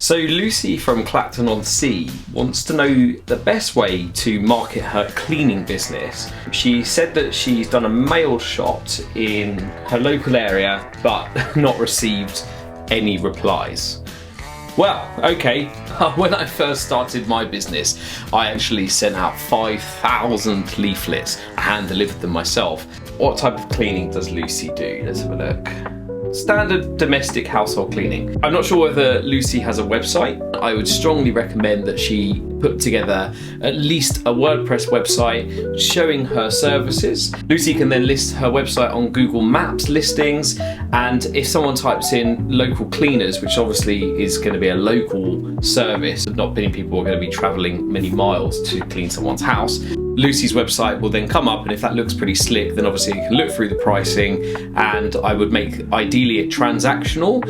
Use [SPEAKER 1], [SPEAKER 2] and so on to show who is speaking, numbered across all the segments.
[SPEAKER 1] So Lucy from Clacton-on-Sea wants to know the best way to market her cleaning business. She said that she's done a mail shot in her local area but not received any replies. Well, okay, when I first started my business, I actually sent out 5,000 leaflets. I hand delivered them myself. What type of cleaning does Lucy do? Let's have a look. Standard domestic household cleaning. I'm not sure whether Lucy has a website. I would strongly recommend that she put together at least a WordPress website showing her services. Lucy can then list her website on Google Maps listings, and if someone types in local cleaners, which obviously is going to be a local service, not many people are going to be traveling many miles to clean someone's house, Lucy's website will then come up, and if that looks pretty slick, then obviously you can look through the pricing, and I would make ideally it transactional.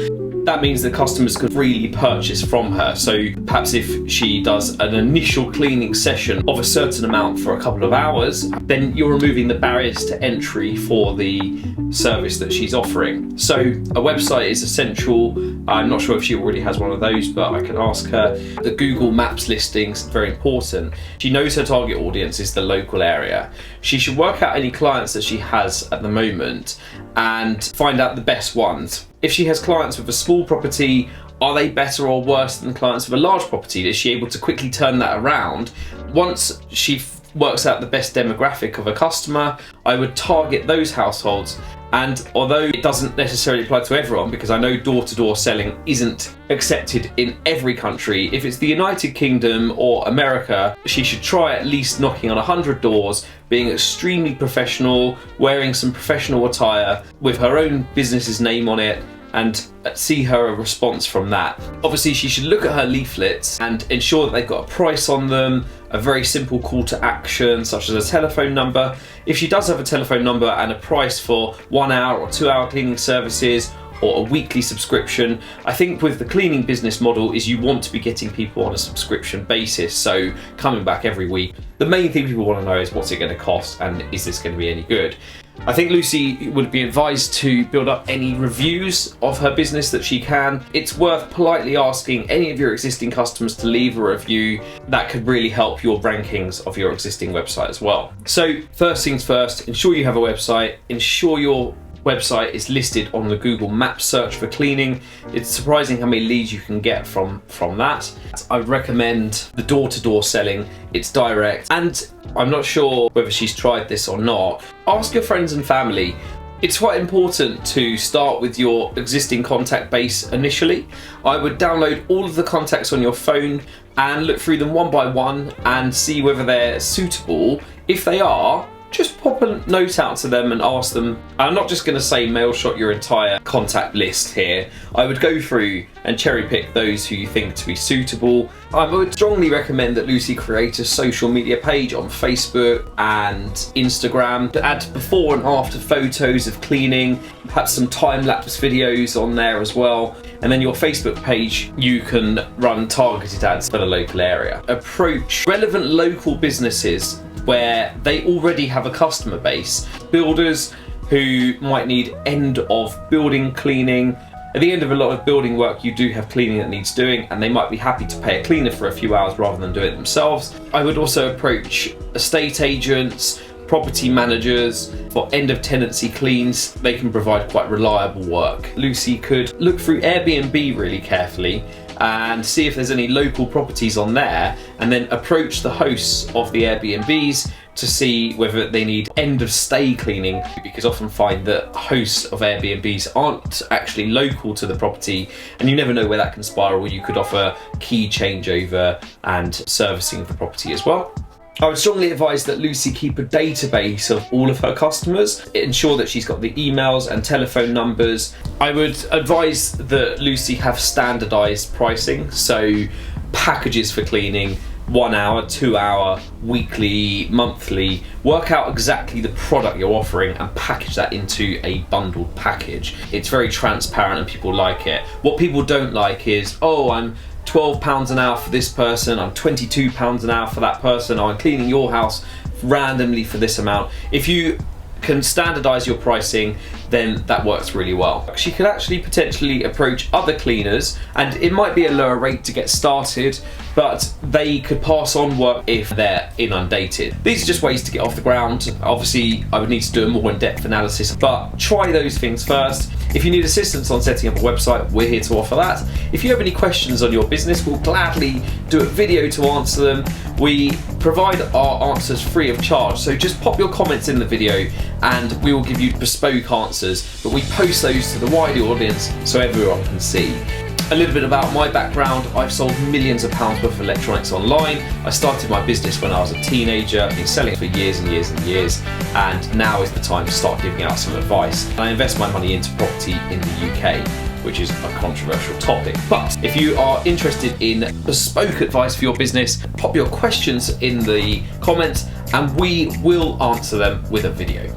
[SPEAKER 1] That means that customers could freely purchase from her. So perhaps if she does an initial cleaning session of a certain amount for a couple of hours, then you're removing the barriers to entry for the service that she's offering. So a website is essential. I'm not sure if she already has one of those, but I can ask her. The Google Maps listings, very important. She knows her target audience is the local area. She should work out any clients that she has at the moment and find out the best ones. If she has clients with a small property, are they better or worse than clients with a large property? Is she able to quickly turn that around? Once she works out the best demographic of a customer, I would target those households. And although it doesn't necessarily apply to everyone, because I know door-to-door selling isn't accepted in every country, if it's the United Kingdom or America, she should try at least knocking on 100 doors, being extremely professional, wearing some professional attire with her own business's name on it, and see her response from that. Obviously, she should look at her leaflets and ensure that they've got a price on them, a very simple call to action, such as a telephone number. If she does have a telephone number and a price for 1 hour or 2 hour cleaning services, or a weekly subscription, I think with the cleaning business model is you want to be getting people on a subscription basis, so coming back every week. The main thing people want to know is what's it going to cost and is this going to be any good? I think Lucy would be advised to build up any reviews of her business that she can. It's worth politely asking any of your existing customers to leave a review. That could really help your rankings of your existing website as well. So first things first, ensure you have a website, ensure your website is listed on the Google Maps search for cleaning. It's surprising how many leads you can get from that. I would recommend the door-to-door selling. It's direct, and I'm not sure whether she's tried this or not. Ask your friends and family. It's quite important to start with your existing contact base initially. I would download all of the contacts on your phone and look through them one by one and see whether they're suitable. If they are, just pop a note out to them and ask them. I'm not just going to say mail shot your entire contact list here. I would go through and cherry pick those who you think to be suitable. I would strongly recommend that Lucy create a social media page on Facebook and Instagram to add before and after photos of cleaning, perhaps some time-lapse videos on there as well. And then your Facebook page, you can run targeted ads for the local area. Approach relevant local businesses where they already have a customer base. Builders who might need end of building cleaning. At the end of a lot of building work, you do have cleaning that needs doing, and they might be happy to pay a cleaner for a few hours rather than do it themselves. I would also approach estate agents, property managers for end of tenancy cleans. They can provide quite reliable work. Lucy could look through Airbnb really carefully and see if there's any local properties on there, and then approach the hosts of the Airbnbs to see whether they need end of stay cleaning, because often find that hosts of Airbnbs aren't actually local to the property, and you never know where that can spiral. You could offer key changeover and servicing of the property as well. I would strongly advise that Lucy keep a database of all of her customers, ensure that she's got the emails and telephone numbers. I would advise that Lucy have standardized pricing, so packages for cleaning, 1 hour, 2 hour, weekly, monthly. Work out exactly the product you're offering and package that into a bundled package. It's very transparent and people like it. What people don't like is, oh, I'm £12 an hour for this person, I'm £22 an hour for that person, I'm cleaning your house randomly for this amount. If you can standardise your pricing, then that works really well. She could actually potentially approach other cleaners, and it might be a lower rate to get started, but they could pass on work if they're inundated. These are just ways to get off the ground. Obviously, I would need to do a more in-depth analysis, but try those things first. If you need assistance on setting up a website, we're here to offer that. If you have any questions on your business, we'll gladly do a video to answer them. We provide our answers free of charge, so just pop your comments in the video and we will give you bespoke answers, but we post those to the wider audience so everyone can see. A little bit about my background: I've sold millions of pounds worth of electronics online. I started my business when I was a teenager, I've been selling for years and years and years, and now is the time to start giving out some advice. I invest my money into property in the UK, which is a controversial topic. But if you are interested in bespoke advice for your business, pop your questions in the comments and we will answer them with a video.